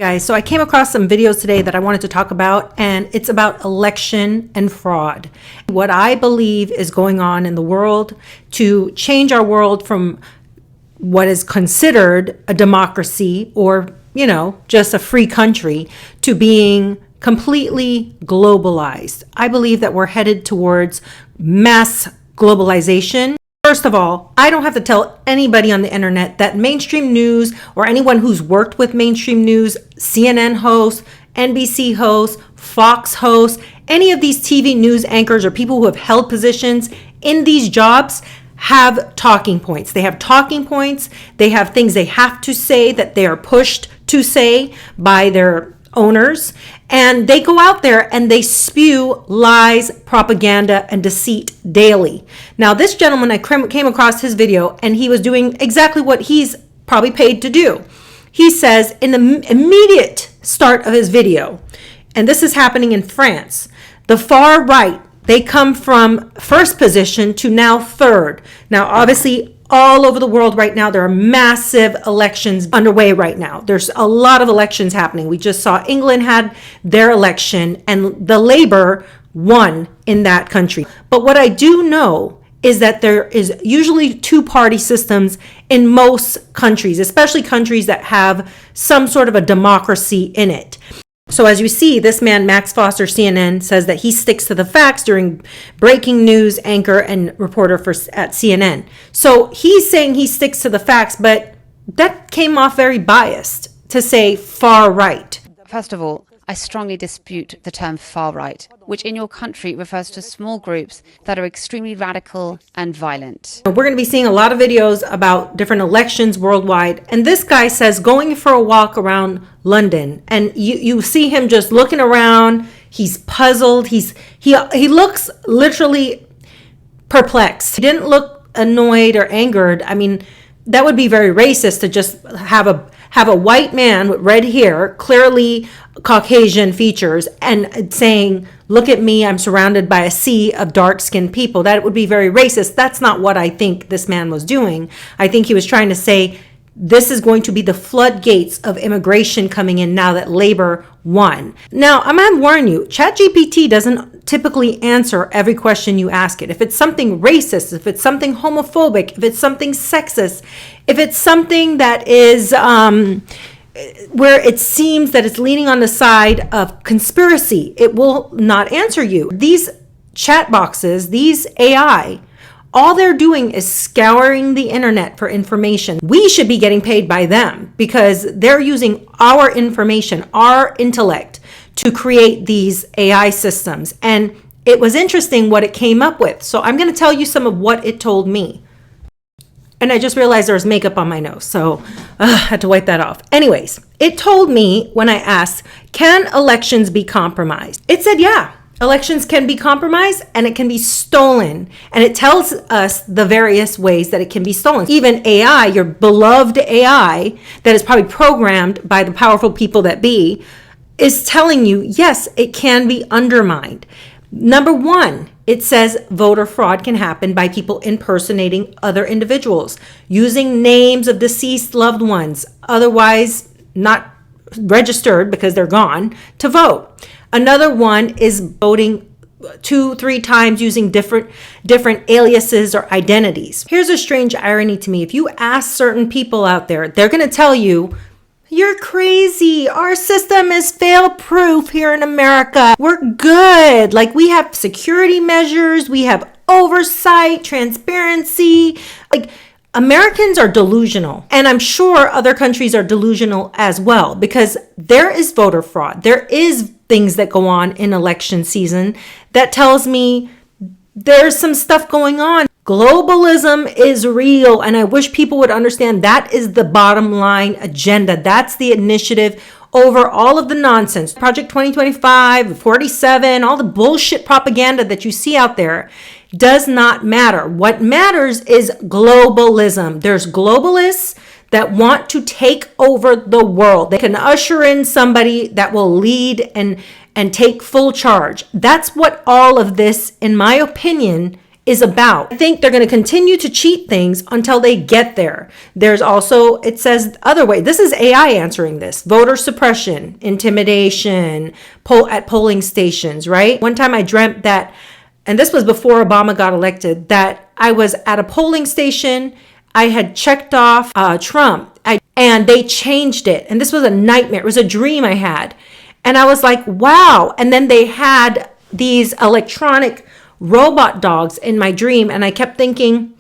Guys, so I came across some videos today that I wanted to talk about, and it's about election and fraud. What I believe is going on in the world to change our world from what is considered a democracy or, just a free country to being completely globalized. I believe that we're headed towards mass globalization. First of all, I don't have to tell anybody on the internet that mainstream news or anyone who's worked with mainstream news, CNN hosts, NBC hosts, Fox hosts, any of these TV news anchors or people who have held positions in these jobs have talking points. They have talking points. They have things they have to say that they are pushed to say by their owners, and they go out there and they spew lies, propaganda, and deceit daily. Now, this gentleman, I came across his video, and he was doing exactly what he's probably paid to do. He says in the immediate start of his video, and this is happening in France, the far right, they come from first position to now third. Now, obviously, all over the world right now, there are massive elections underway right now. There's a lot of elections happening. We just saw England had their election and the Labour won in that country. But what I do know is that there is usually two-party systems in most countries, especially countries that have some sort of a democracy in it. So as you see, this man, Max Foster, CNN, says that he sticks to the facts during breaking news anchor and reporter at CNN. So he's saying he sticks to the facts, but that came off very biased to say far right. First of all, I strongly dispute the term far right, which in your country refers to small groups that are extremely radical and violent. We're going to be seeing a lot of videos about different elections worldwide. And this guy says going for a walk around London, and you see him just looking around. He's puzzled. He looks literally perplexed. He didn't look annoyed or angered. I mean, that would be very racist to just have a white man with red hair, clearly Caucasian features, and saying, look at me, I'm surrounded by a sea of dark-skinned people. That would be very racist. That's not what I think this man was doing. I think he was trying to say, this is going to be the floodgates of immigration coming in now that Labor won. Now, I'm going to warn you, ChatGPT doesn't typically answer every question you ask it. If it's something racist, if it's something homophobic, if it's something sexist, if it's something that is where it seems that it's leaning on the side of conspiracy, it will not answer you. These chat boxes, these AI, all they're doing is scouring the internet for information. We should be getting paid by them because they're using our information, our intellect, to create these AI systems. And it was interesting what it came up with. So I'm going to tell you some of what it told me. And I just realized there was makeup on my nose, so I had to wipe that off. Anyways, it told me when I asked, can elections be compromised? It said, yeah. Elections can be compromised and it can be stolen. And it tells us the various ways that it can be stolen. Even AI, your beloved AI that is probably programmed by the powerful people that be, is telling you, yes, it can be undermined. Number one, it says voter fraud can happen by people impersonating other individuals, using names of deceased loved ones, otherwise not registered because they're gone, to vote. Another one is voting 2-3 times using different aliases or identities. Here's a strange irony to me. If you ask certain people out there, they're going to tell you, you're crazy. Our system is fail-proof here in America. We're good. Like, we have security measures. We have oversight, transparency. Like, Americans are delusional, and I'm sure other countries are delusional as well, because there is voter fraud. There is things that go on in election season that tells me there's some stuff going on. Globalism is real, and I wish people would understand that is the bottom line agenda. That's the initiative over all of the nonsense. Project 2025, 47, all the bullshit propaganda that you see out there does not matter. What matters is globalism. There's globalists that want to take over the world. They can usher in somebody that will lead and take full charge. That's what all of this, in my opinion, is about. I think they're going to continue to cheat things until they get there. There's also, it says other way. This is AI answering this. Voter suppression, intimidation, at polling stations, right? One time I dreamt that, and this was before Obama got elected, that I was at a polling station. I had checked off Trump, and they changed it. And this was a nightmare. It was a dream I had. And I was like, wow. And then they had these electronic robot dogs in my dream, and I kept thinking,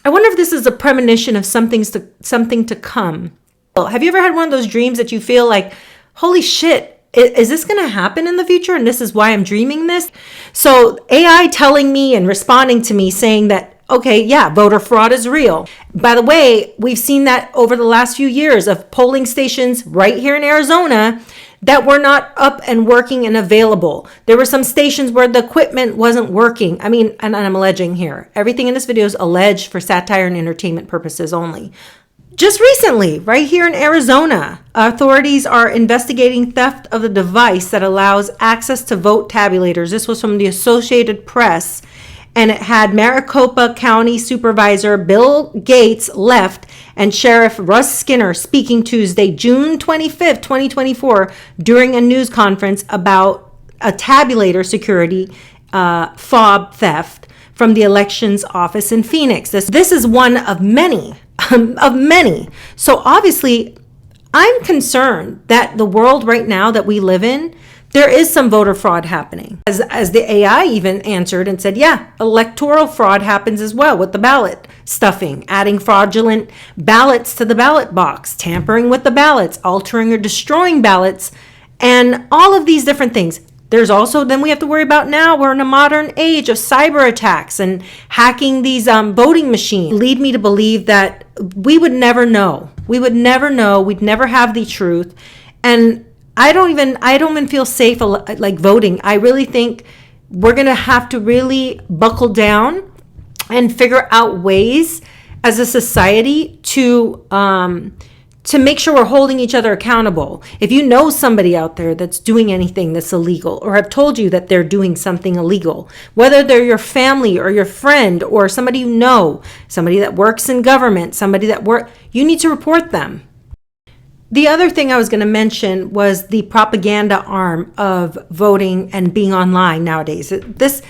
I wonder if this is a premonition of something to come. Have you ever had one of those dreams that you feel like, holy shit, is this going to happen in the future, and this is why I'm dreaming this? So AI telling me and responding to me saying that, okay, yeah, voter fraud is real. By the way, we've seen that over the last few years of polling stations right here in Arizona that were not up and working and available. There were some stations where the equipment wasn't working. I mean, and I'm alleging here. Everything in this video is alleged for satire and entertainment purposes only. Just recently, right here in Arizona, authorities are investigating theft of the device that allows access to vote tabulators. This was from the Associated Press, and it had Maricopa County Supervisor Bill Gates left and Sheriff Russ Skinner speaking Tuesday, June 25th, 2024, during a news conference about a tabulator security fob theft from the elections office in Phoenix. This is one of many, of many. So obviously, I'm concerned that the world right now that we live in, there is some voter fraud happening. As the AI even answered and said, yeah, electoral fraud happens as well with the ballot stuffing, adding fraudulent ballots to the ballot box, tampering with the ballots, altering or destroying ballots, and all of these different things. There's also, then we have to worry about now, we're in a modern age of cyber attacks and hacking these voting machines. Lead me to believe that we would never know. We would never know. We'd never have the truth. And I don't even feel safe like voting. I really think we're going to have to really buckle down and figure out ways as a society to make sure we're holding each other accountable. If you know somebody out there that's doing anything that's illegal, or have told you that they're doing something illegal, whether they're your family or your friend or somebody you know, somebody that works in government, you need to report them. The other thing I was going to mention was the propaganda arm of voting and being online nowadays. This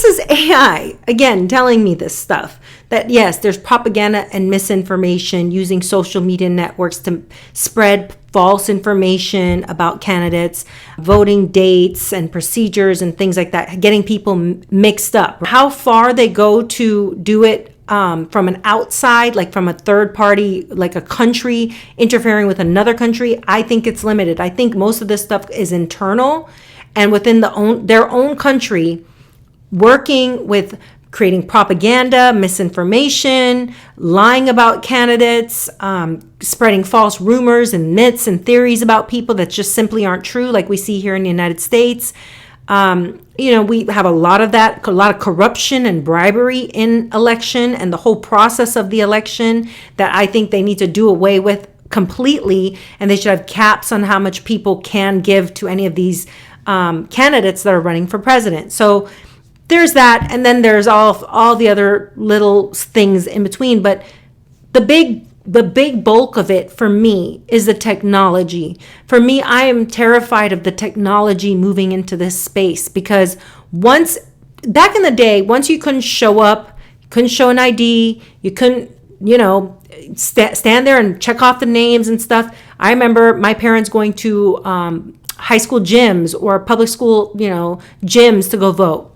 is AI, again, telling me this stuff. That yes, there's propaganda and misinformation using social media networks to spread false information about candidates, voting dates and procedures and things like that, getting people mixed up. How far they go to do it from an outside, like from a third party, like a country interfering with another country, I think it's limited. I think most of this stuff is internal and within their own country, working with creating propaganda, misinformation, lying about candidates, spreading false rumors and myths and theories about people that just simply aren't true, like we see here in the United States. We have a lot of that, a lot of corruption and bribery in election and the whole process of the election that I think they need to do away with completely. And they should have caps on how much people can give to any of these candidates that are running for president. So there's that. And then there's all the other little things in between. But the big bulk of it for me is the technology. For me, I am terrified of the technology moving into this space because back in the day, once you couldn't show up, couldn't show an ID, you couldn't, stand there and check off the names and stuff. I remember my parents going to high school gyms or public school, gyms to go vote.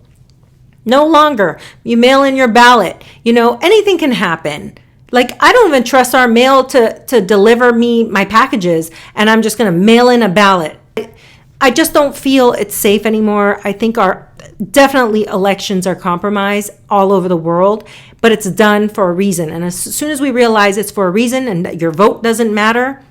No longer. You mail in your ballot. Anything can happen. Like, I don't even trust our mail to deliver me my packages, and I'm just going to mail in a ballot. I just don't feel it's safe anymore. I think definitely elections are compromised all over the world, but it's done for a reason. And as soon as we realize it's for a reason and that your vote doesn't matter,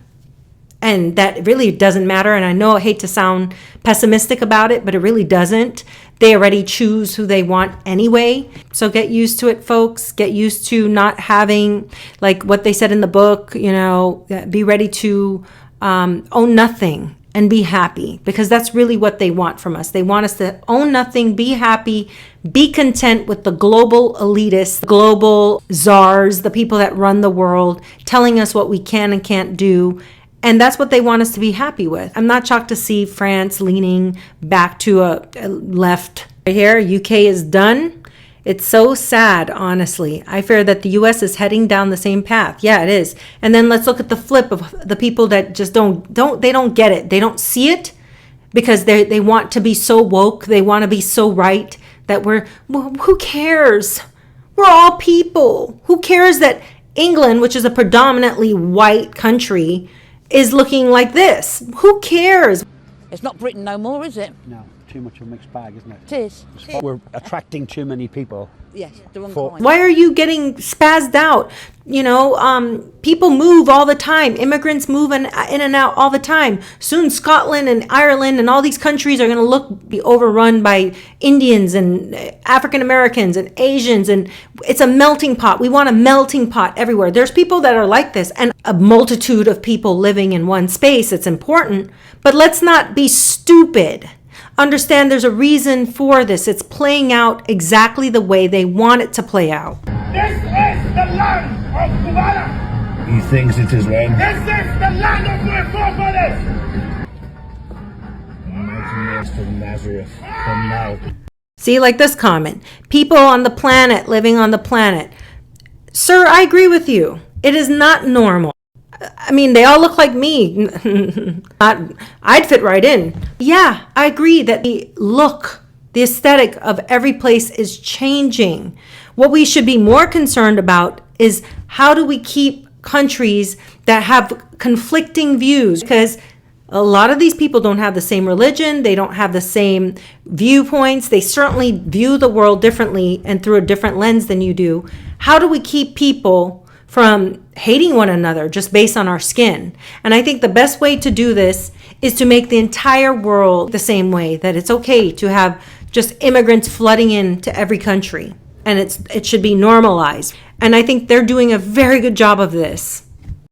and that really doesn't matter, and I know I hate to sound pessimistic about it, but it really doesn't. They already choose who they want anyway. So get used to it, folks. Get used to not having, like what they said in the book, be ready to own nothing and be happy, because that's really what they want from us. They want us to own nothing, be happy, be content with the global elitists, the global czars, the people that run the world, telling us what we can and can't do. And that's what they want us to be happy with. I'm not shocked to see France leaning back to a left. Right here, UK is done. It's so sad, honestly. I fear that the US is heading down the same path. Yeah, it is. And then let's look at the flip of the people that just don't get it. They don't see it because they want to be so woke. They want to be so right that who cares? We're all people. Who cares that England, which is a predominantly white country, is looking like this? Who cares? It's not Britain no more, is it? No, too much of a mixed bag, isn't it? It is. We're attracting too many people. Yes, the wrong For- kind. Why are you getting spazzed out? People move all the time. Immigrants move in and out all the time. Soon Scotland and Ireland and all these countries are going to be overrun by Indians and African Americans and Asians, and it's a melting pot. We want a melting pot everywhere. There's people that are like this, and a multitude of people living in one space. It's important, but let's not be stupid. Understand there's a reason for this. It's playing out exactly the way they want it to play out. This is the land of Kubala. He thinks it is when This is the land of my forefathers. mighty nurse from Nazareth from now. See, like this comment, people on the planet living on the planet. Sir, I agree with you. It is not normal. I mean, they all look like me. I'd fit right in. Yeah, I agree that the aesthetic of every place is changing. What we should be more concerned about is how do we keep countries that have conflicting views, because a lot of these people don't have the same religion, they don't have the same viewpoints, they certainly view the world differently and through a different lens than you do. How do we keep people from hating one another just based on our skin? And I think the best way to do this is to make the entire world the same way, that it's okay to have just immigrants flooding into every country, and it should be normalized. And I think they're doing a very good job of this.